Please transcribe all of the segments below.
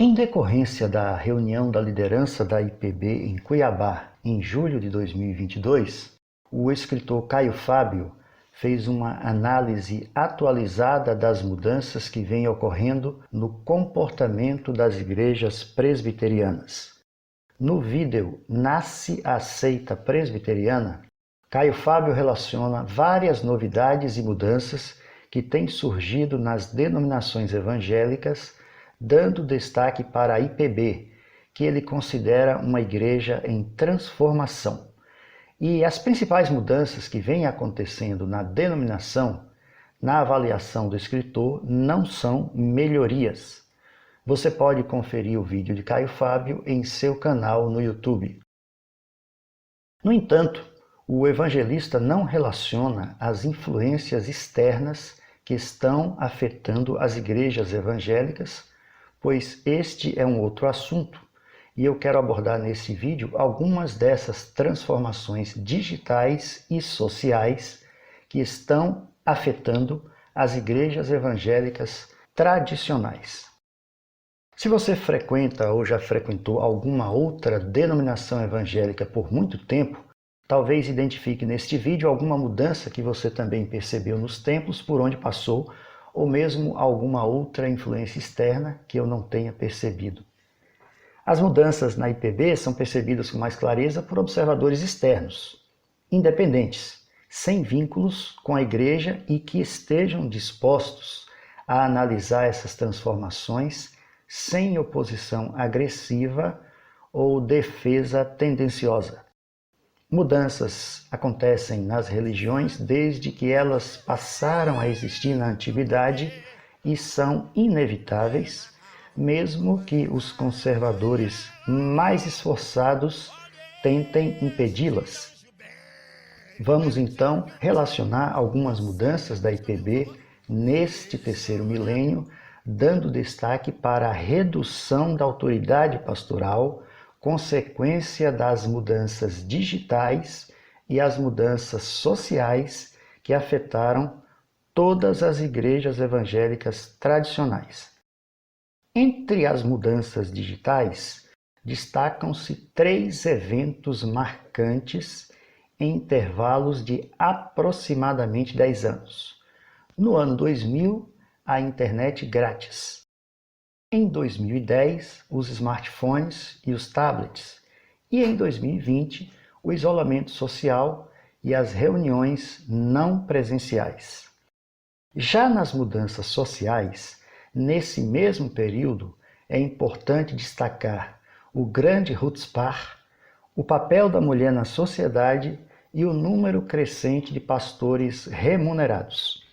Em decorrência da reunião da liderança da IPB em Cuiabá, em julho de 2022, o escritor Caio Fábio fez uma análise atualizada das mudanças que vêm ocorrendo no comportamento das igrejas presbiterianas. No vídeo Nasce a Seita Presbiteriana, Caio Fábio relaciona várias novidades e mudanças que têm surgido nas denominações evangélicas, dando destaque para a IPB, que ele considera uma igreja em transformação. E as principais mudanças que vêm acontecendo na denominação, na avaliação do escritor, não são melhorias. Você pode conferir o vídeo de Caio Fábio em seu canal no YouTube. No entanto, o evangelista não relaciona as influências externas que estão afetando as igrejas evangélicas, pois este é um outro assunto, e eu quero abordar nesse vídeo algumas dessas transformações digitais e sociais que estão afetando as igrejas evangélicas tradicionais. Se você frequenta ou já frequentou alguma outra denominação evangélica por muito tempo, talvez identifique neste vídeo alguma mudança que você também percebeu nos templos por onde passou, ou mesmo alguma outra influência externa que eu não tenha percebido. As mudanças na IPB são percebidas com mais clareza por observadores externos, independentes, sem vínculos com a igreja e que estejam dispostos a analisar essas transformações sem oposição agressiva ou defesa tendenciosa. Mudanças acontecem nas religiões desde que elas passaram a existir na antiguidade e são inevitáveis, mesmo que os conservadores mais esforçados tentem impedi-las. Vamos então relacionar algumas mudanças da IPB neste terceiro milênio, dando destaque para a redução da autoridade pastoral, consequência das mudanças digitais e as mudanças sociais que afetaram todas as igrejas evangélicas tradicionais. Entre as mudanças digitais, destacam-se 3 eventos marcantes em intervalos de aproximadamente 10 anos. No ano 2000, a internet grátis. Em 2010, os smartphones e os tablets. E em 2020, o isolamento social e as reuniões não presenciais. Já nas mudanças sociais, nesse mesmo período, é importante destacar o grande Hutzpah, o papel da mulher na sociedade e o número crescente de pastores remunerados.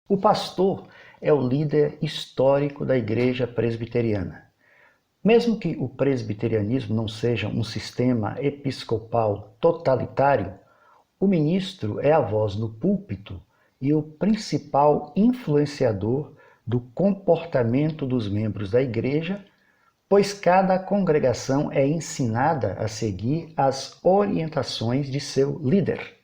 O pastor é o líder histórico da igreja presbiteriana. Mesmo que o presbiterianismo não seja um sistema episcopal totalitário, o ministro é a voz no púlpito e o principal influenciador do comportamento dos membros da igreja, pois cada congregação é ensinada a seguir as orientações de seu líder.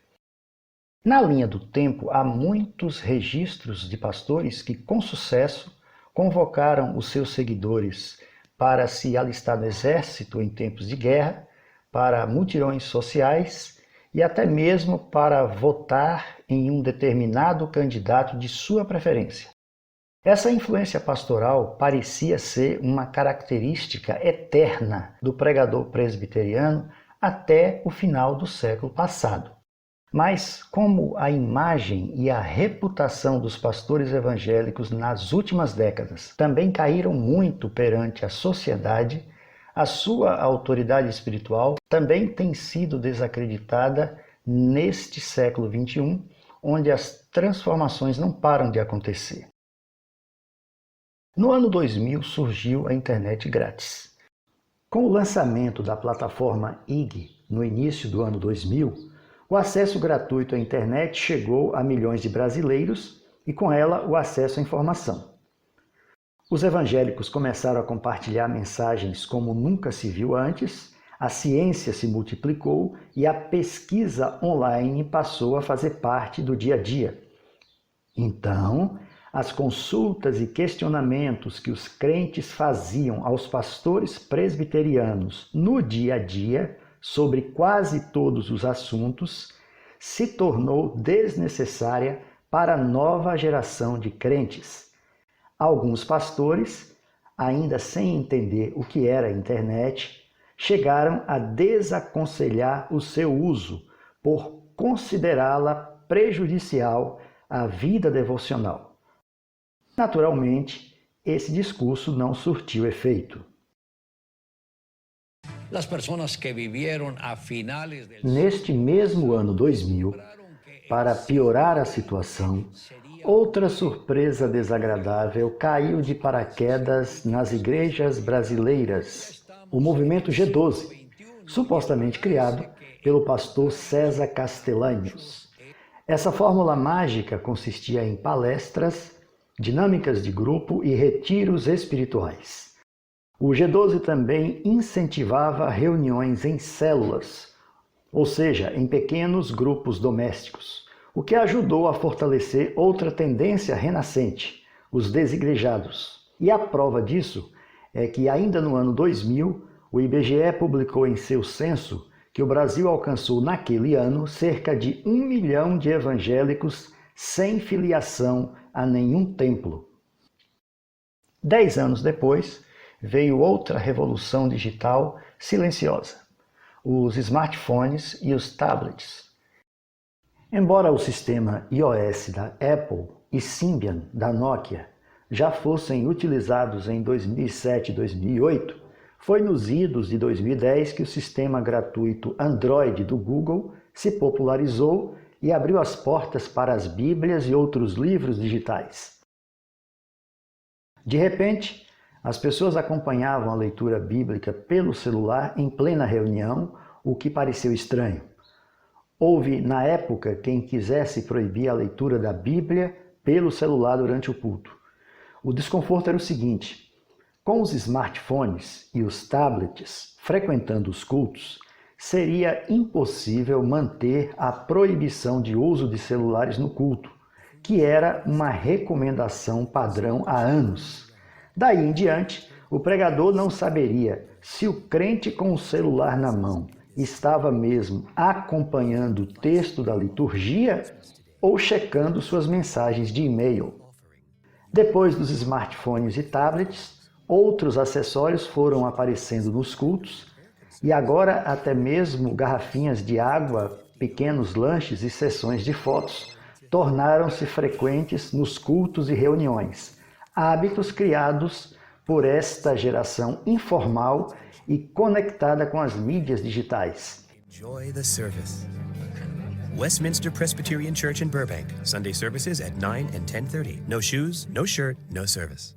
Na linha do tempo, há muitos registros de pastores que, com sucesso, convocaram os seus seguidores para se alistar no exército em tempos de guerra, para mutirões sociais e até mesmo para votar em um determinado candidato de sua preferência. Essa influência pastoral parecia ser uma característica eterna do pregador presbiteriano até o final do século passado. Mas, como a imagem e a reputação dos pastores evangélicos nas últimas décadas também caíram muito perante a sociedade, a sua autoridade espiritual também tem sido desacreditada neste século XXI, onde as transformações não param de acontecer. No ano 2000 surgiu a internet grátis. Com o lançamento da plataforma IG no início do ano 2000, o acesso gratuito à internet chegou a milhões de brasileiros e, com ela, o acesso à informação. Os evangélicos começaram a compartilhar mensagens como nunca se viu antes, a ciência se multiplicou e a pesquisa online passou a fazer parte do dia a dia. Então, As consultas e questionamentos que os crentes faziam aos pastores presbiterianos no dia a dia sobre quase todos os assuntos se tornou desnecessária para a nova geração de crentes. Alguns pastores, ainda sem entender o que era a internet, chegaram a desaconselhar o seu uso por considerá-la prejudicial à vida devocional. Naturalmente, esse discurso não surtiu efeito. Neste mesmo ano 2000, para piorar a situação, outra surpresa desagradável caiu de paraquedas nas igrejas brasileiras, o movimento G12, supostamente criado pelo pastor César Castellanos. Essa fórmula mágica consistia em palestras, dinâmicas de grupo e retiros espirituais. O G12 também incentivava reuniões em células, ou seja, em pequenos grupos domésticos, o que ajudou a fortalecer outra tendência renascente, os desigrejados. E a prova disso é que ainda no ano 2000, o IBGE publicou em seu censo que o Brasil alcançou naquele ano cerca de 1 milhão de evangélicos sem filiação a nenhum templo. 10 anos depois, veio outra revolução digital silenciosa: os smartphones e os tablets. Embora o sistema iOS da Apple e Symbian da Nokia já fossem utilizados em 2007 e 2008, foi nos idos de 2010 que o sistema gratuito Android do Google se popularizou e abriu as portas para as Bíblias e outros livros digitais. De repente, as pessoas acompanhavam a leitura bíblica pelo celular em plena reunião, o que pareceu estranho. Houve, na época, quem quisesse proibir a leitura da Bíblia pelo celular durante o culto. O desconforto era o seguinte: com os smartphones e os tablets frequentando os cultos, seria impossível manter a proibição de uso de celulares no culto, que era uma recomendação padrão há anos. Daí em diante, o pregador não saberia se o crente com o celular na mão estava mesmo acompanhando o texto da liturgia ou checando suas mensagens de e-mail. Depois dos smartphones e tablets, outros acessórios foram aparecendo nos cultos e agora até mesmo garrafinhas de água, pequenos lanches e sessões de fotos tornaram-se frequentes nos cultos e reuniões, hábitos criados por esta geração informal e conectada com as mídias digitais. Enjoy the service. Westminster Presbyterian Church in Burbank, Sunday services at 9 and 10:30. No shoes, no shirt, no service.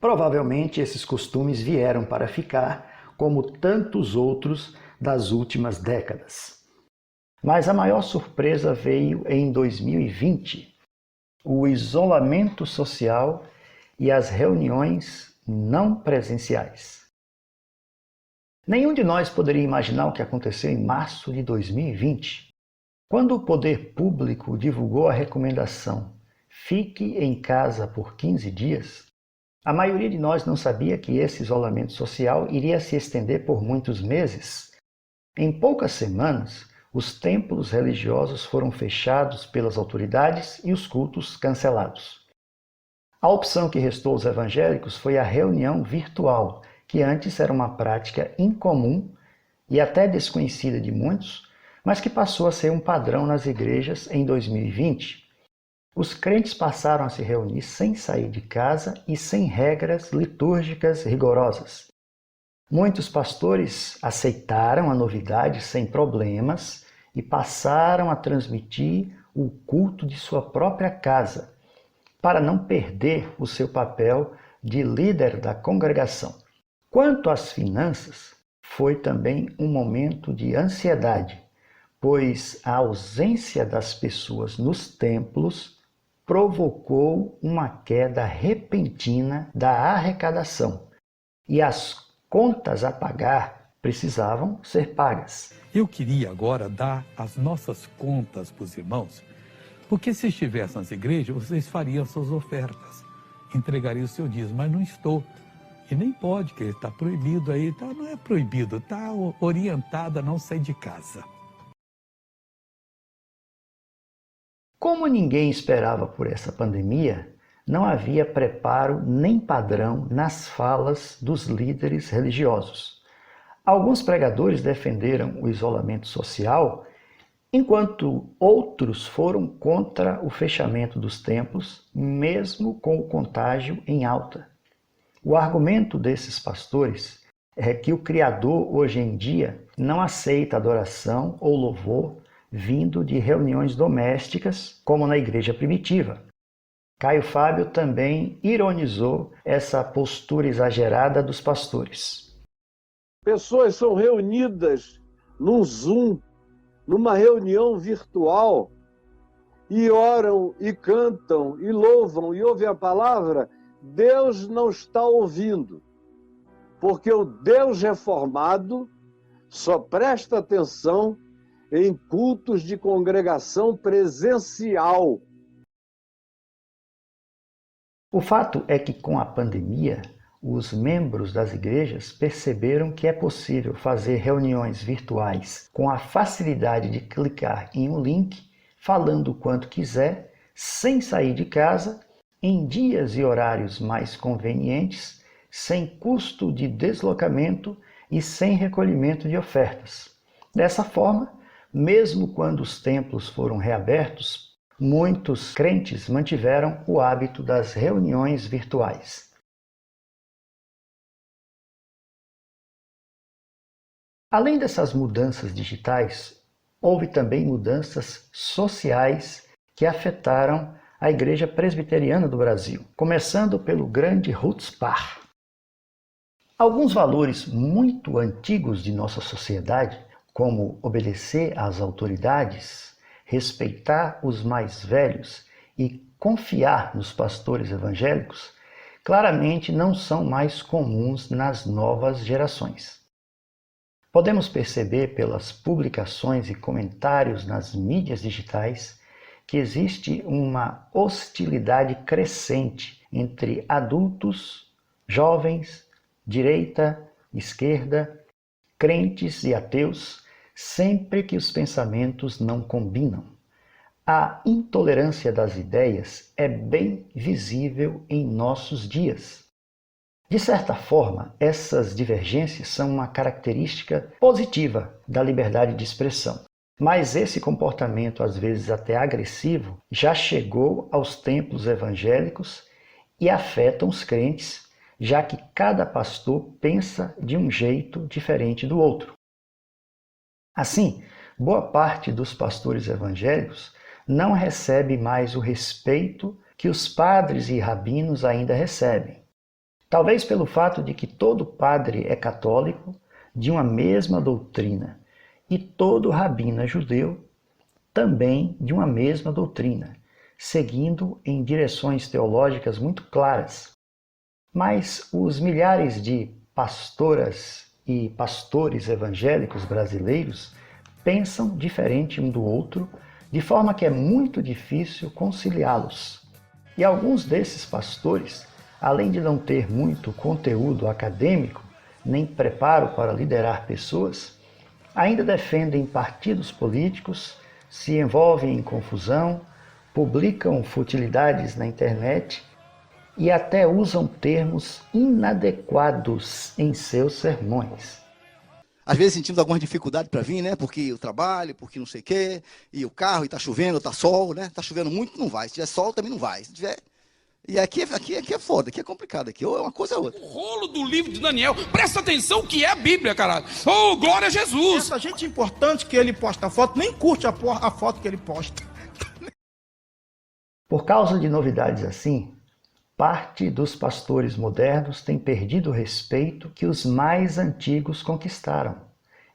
Provavelmente esses costumes vieram para ficar, como tantos outros das últimas décadas. Mas a maior surpresa veio em 2020, o isolamento social e as reuniões não presenciais. Nenhum de nós poderia imaginar o que aconteceu em março de 2020, quando o poder público divulgou a recomendação "fique em casa por 15 dias". A maioria de nós não sabia que esse isolamento social iria se estender por muitos meses. Em poucas semanas, os templos religiosos foram fechados pelas autoridades e os cultos cancelados. A opção que restou aos evangélicos foi a reunião virtual, que antes era uma prática incomum e até desconhecida de muitos, mas que passou a ser um padrão nas igrejas em 2020. Os crentes passaram a se reunir sem sair de casa e sem regras litúrgicas rigorosas. Muitos pastores aceitaram a novidade sem problemas e passaram a transmitir o culto de sua própria casa, para não perder o seu papel de líder da congregação. Quanto às finanças, foi também um momento de ansiedade, pois a ausência das pessoas nos templos provocou uma queda repentina da arrecadação e as contas a pagar precisavam ser pagas. Eu queria agora dar as nossas contas para os irmãos, Porque se estivesse nas igrejas, vocês fariam suas ofertas, entregariam o seu dízimo, mas não estou. E nem pode, que está proibido aí, tá, não é proibido, está orientado a não sair de casa. Como ninguém esperava por essa pandemia, não havia preparo nem padrão nas falas dos líderes religiosos. Alguns pregadores defenderam o isolamento social, enquanto outros foram contra o fechamento dos templos, mesmo com o contágio em alta. O argumento desses pastores é que o Criador hoje em dia não aceita adoração ou louvor vindo de reuniões domésticas, como na igreja primitiva. Caio Fábio também ironizou essa postura exagerada dos pastores. Pessoas são reunidas num Zoom, numa reunião virtual, e oram, e cantam, e louvam, e ouvem a palavra. Deus não está ouvindo, porque o Deus reformado só presta atenção em cultos de congregação presencial. O fato é que com a pandemia, os membros das igrejas perceberam que é possível fazer reuniões virtuais com a facilidade de clicar em um link, falando o quanto quiser, sem sair de casa, em dias e horários mais convenientes, sem custo de deslocamento e sem recolhimento de ofertas. Dessa forma, mesmo quando os templos foram reabertos, muitos crentes mantiveram o hábito das reuniões virtuais. Além dessas mudanças digitais, houve também mudanças sociais que afetaram a Igreja Presbiteriana do Brasil, começando pelo grande Hutzpah. Alguns valores muito antigos de nossa sociedade, como obedecer às autoridades, respeitar os mais velhos e confiar nos pastores evangélicos, claramente não são mais comuns nas novas gerações. Podemos perceber pelas publicações e comentários nas mídias digitais que existe uma hostilidade crescente entre adultos, jovens, direita, esquerda, crentes e ateus, sempre que os pensamentos não combinam. A intolerância das ideias é bem visível em nossos dias. De certa forma, essas divergências são uma característica positiva da liberdade de expressão. Mas esse comportamento, às vezes até agressivo, já chegou aos templos evangélicos e afetam os crentes, já que cada pastor pensa de um jeito diferente do outro. Assim, boa parte dos pastores evangélicos não recebe mais o respeito que os padres e rabinos ainda recebem. Talvez pelo fato de que todo padre é católico, de uma mesma doutrina, e todo rabino é judeu, também de uma mesma doutrina, seguindo em direções teológicas muito claras. Mas os milhares de pastoras e pastores evangélicos brasileiros pensam diferente um do outro, de forma que é muito difícil conciliá-los. E alguns desses pastores, além de não ter muito conteúdo acadêmico, nem preparo para liderar pessoas, ainda defendem partidos políticos, se envolvem em confusão, publicam futilidades na internet e até usam termos inadequados em seus sermões. Às vezes sentimos alguma dificuldade para vir, né? Porque o trabalho, porque não sei o quê, e o carro, e está chovendo, está sol, né? Está chovendo muito, não vai. Se tiver sol, também não vai. Se tiver... E aqui é foda, aqui é complicado, aqui ou é uma coisa ou outra. O rolo do livro de Daniel, presta atenção o que é a Bíblia, caralho. Oh, glória a Jesus. Essa gente importante que ele posta a foto, nem curte a foto que ele posta. Por causa de novidades assim, parte dos pastores modernos tem perdido o respeito que os mais antigos conquistaram.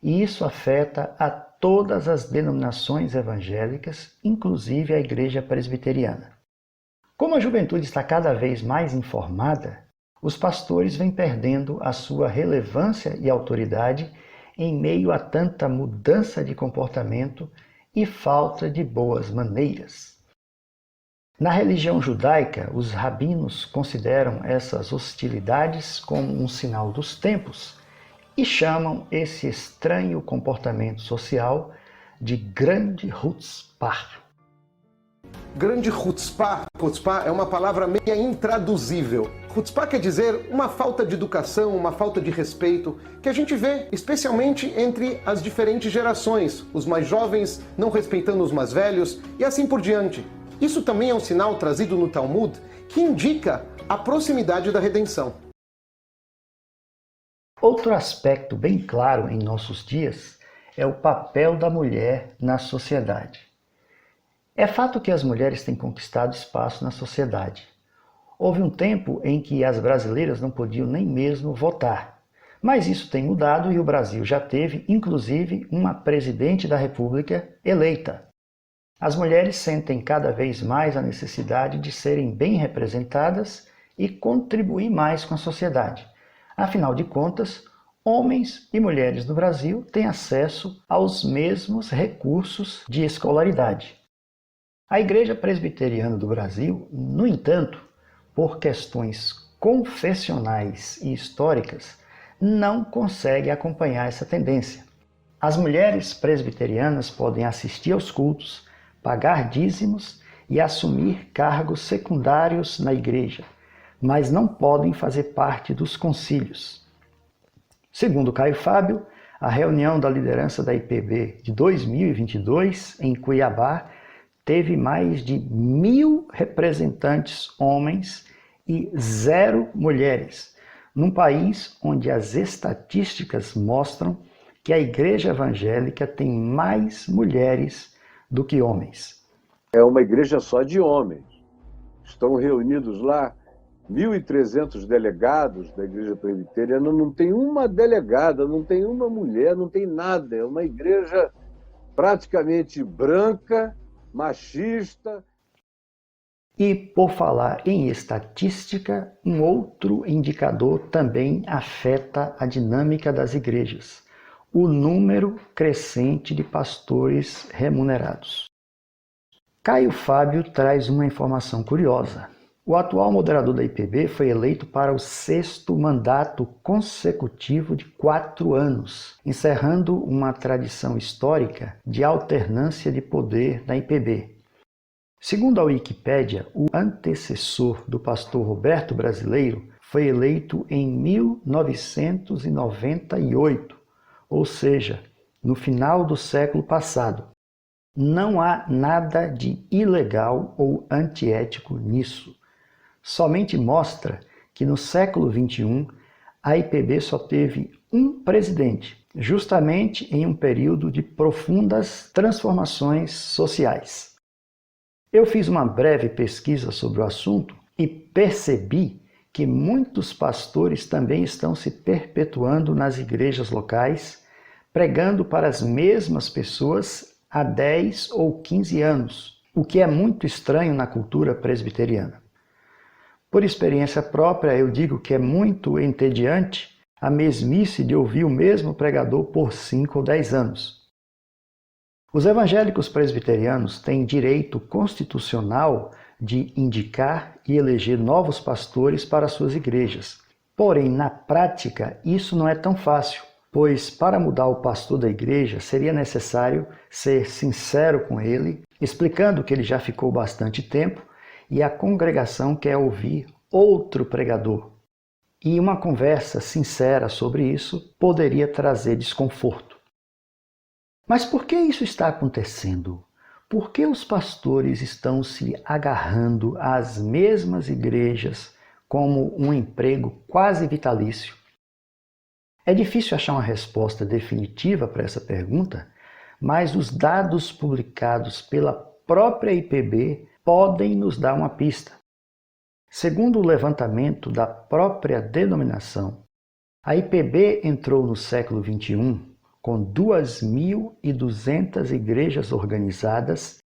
E isso afeta a todas as denominações evangélicas, inclusive a Igreja Presbiteriana. Como a juventude está cada vez mais informada, os pastores vêm perdendo a sua relevância e autoridade em meio a tanta mudança de comportamento e falta de boas maneiras. Na religião judaica, os rabinos consideram essas hostilidades como um sinal dos tempos e chamam esse estranho comportamento social de grande chutzpah. Grande chutzpah. Chutzpah é uma palavra meio intraduzível. Chutzpah quer dizer uma falta de educação, uma falta de respeito, que a gente vê especialmente entre as diferentes gerações, os mais jovens não respeitando os mais velhos e assim por diante. Isso também é um sinal trazido no Talmud que indica a proximidade da redenção. Outro aspecto bem claro em nossos dias é o papel da mulher na sociedade. É fato que as mulheres têm conquistado espaço na sociedade. Houve um tempo em que as brasileiras não podiam nem mesmo votar. Mas isso tem mudado e o Brasil já teve, inclusive, uma presidente da República eleita. As mulheres sentem cada vez mais a necessidade de serem bem representadas e contribuir mais com a sociedade. Afinal de contas, homens e mulheres do Brasil têm acesso aos mesmos recursos de escolaridade. A Igreja Presbiteriana do Brasil, no entanto, por questões confessionais e históricas, não consegue acompanhar essa tendência. As mulheres presbiterianas podem assistir aos cultos, pagar dízimos e assumir cargos secundários na igreja, mas não podem fazer parte dos concílios. Segundo Caio Fábio, a reunião da liderança da IPB de 2022 em Cuiabá teve mais de 1.000 representantes homens e 0 mulheres, num país onde as estatísticas mostram que a igreja evangélica tem mais mulheres do que homens. É uma igreja só de homens. Estão reunidos lá 1.300 delegados da igreja presbiteriana, não tem uma delegada, não tem uma mulher, não tem nada. É uma igreja praticamente branca, machista. E por falar em estatística, um outro indicador também afeta a dinâmica das igrejas: o número crescente de pastores remunerados. Caio Fábio traz uma informação curiosa. O atual moderador da IPB foi eleito para o 6º mandato consecutivo de 4 anos, encerrando uma tradição histórica de alternância de poder na IPB. Segundo a Wikipédia, o antecessor do pastor Roberto Brasileiro foi eleito em 1998, ou seja, no final do século passado. Não há nada de ilegal ou antiético nisso. Somente mostra que no século XXI a IPB só teve um presidente, justamente em um período de profundas transformações sociais. Eu fiz uma breve pesquisa sobre o assunto e percebi que muitos pastores também estão se perpetuando nas igrejas locais, pregando para as mesmas pessoas há 10 ou 15 anos, o que é muito estranho na cultura presbiteriana. Por experiência própria, eu digo que é muito entediante a mesmice de ouvir o mesmo pregador por 5 ou 10 anos. Os evangélicos presbiterianos têm direito constitucional de indicar e eleger novos pastores para suas igrejas. Porém, na prática, isso não é tão fácil, pois para mudar o pastor da igreja seria necessário ser sincero com ele, explicando que ele já ficou bastante tempo e a congregação quer ouvir outro pregador. E uma conversa sincera sobre isso poderia trazer desconforto. Mas por que isso está acontecendo? Por que os pastores estão se agarrando às mesmas igrejas como um emprego quase vitalício? É difícil achar uma resposta definitiva para essa pergunta, mas os dados publicados pela própria IPB podem nos dar uma pista. Segundo o levantamento da própria denominação, a IPB entrou no século XXI com 2.200 igrejas organizadas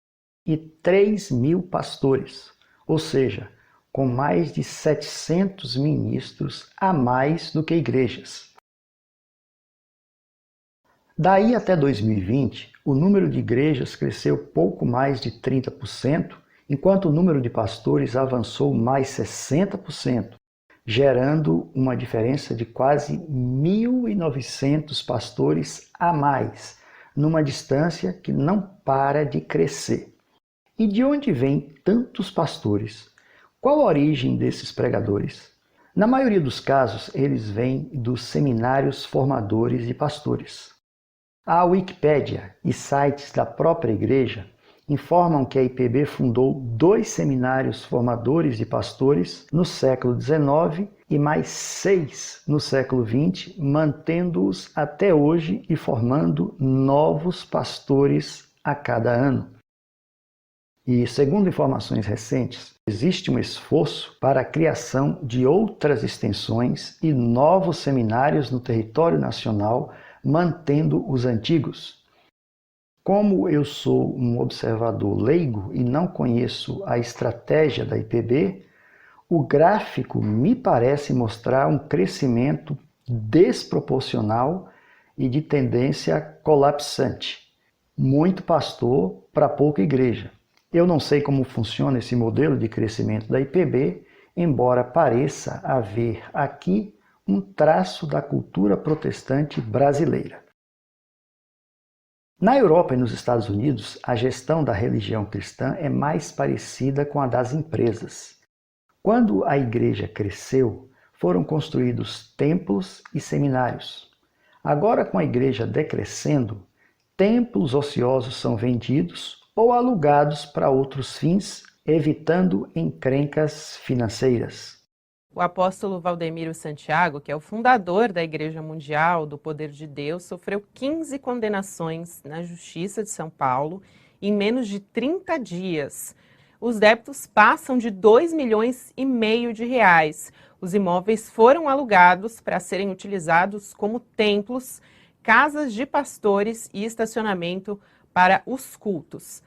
e 3.000 pastores, ou seja, com mais de 700 ministros a mais do que igrejas. Daí até 2020, o número de igrejas cresceu pouco mais de 30% enquanto o número de pastores avançou mais 60%, gerando uma diferença de quase 1.900 pastores a mais, numa distância que não para de crescer. E de onde vêm tantos pastores? Qual a origem desses pregadores? Na maioria dos casos, eles vêm dos seminários formadores de pastores. A Wikipédia e sites da própria igreja informam que a IPB fundou 2 seminários formadores de pastores no século XIX e mais 6 no século XX, mantendo-os até hoje e formando novos pastores a cada ano. E, segundo informações recentes, existe um esforço para a criação de outras extensões e novos seminários no território nacional, mantendo os antigos. Como eu sou um observador leigo e não conheço a estratégia da IPB, o gráfico me parece mostrar um crescimento desproporcional e de tendência colapsante. Muito pastor para pouca igreja. Eu não sei como funciona esse modelo de crescimento da IPB, embora pareça haver aqui um traço da cultura protestante brasileira. Na Europa e nos Estados Unidos, a gestão da religião cristã é mais parecida com a das empresas. Quando a igreja cresceu, foram construídos templos e seminários. Agora, com a igreja decrescendo, templos ociosos são vendidos ou alugados para outros fins, evitando encrencas financeiras. O apóstolo Valdemiro Santiago, que é o fundador da Igreja Mundial do Poder de Deus, sofreu 15 condenações na Justiça de São Paulo em menos de 30 dias. Os débitos passam de 2,5 milhões de reais. Os imóveis foram alugados para serem utilizados como templos, casas de pastores e estacionamento para os cultos.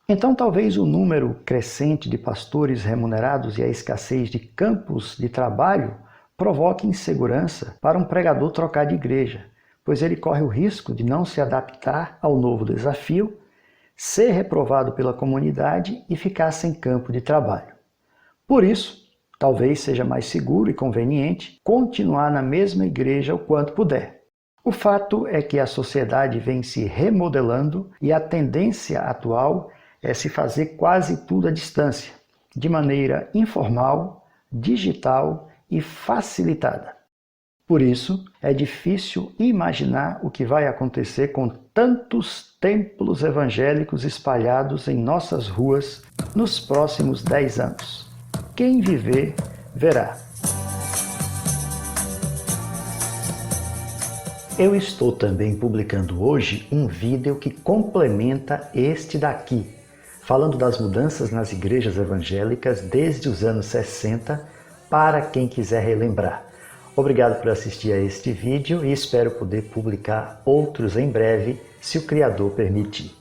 Então, talvez o número crescente de pastores remunerados e a escassez de campos de trabalho provoque insegurança para um pregador trocar de igreja, pois ele corre o risco de não se adaptar ao novo desafio, ser reprovado pela comunidade e ficar sem campo de trabalho. Por isso, talvez seja mais seguro e conveniente continuar na mesma igreja o quanto puder. O fato é que a sociedade vem se remodelando e a tendência atual é se fazer quase tudo à distância, de maneira informal, digital e facilitada. Por isso, é difícil imaginar o que vai acontecer com tantos templos evangélicos espalhados em nossas ruas nos próximos 10 anos. Quem viver, verá. Eu estou também publicando hoje um vídeo que complementa este daqui, falando das mudanças nas igrejas evangélicas desde os anos 60, para quem quiser relembrar. Obrigado por assistir a este vídeo e espero poder publicar outros em breve, se o Criador permitir.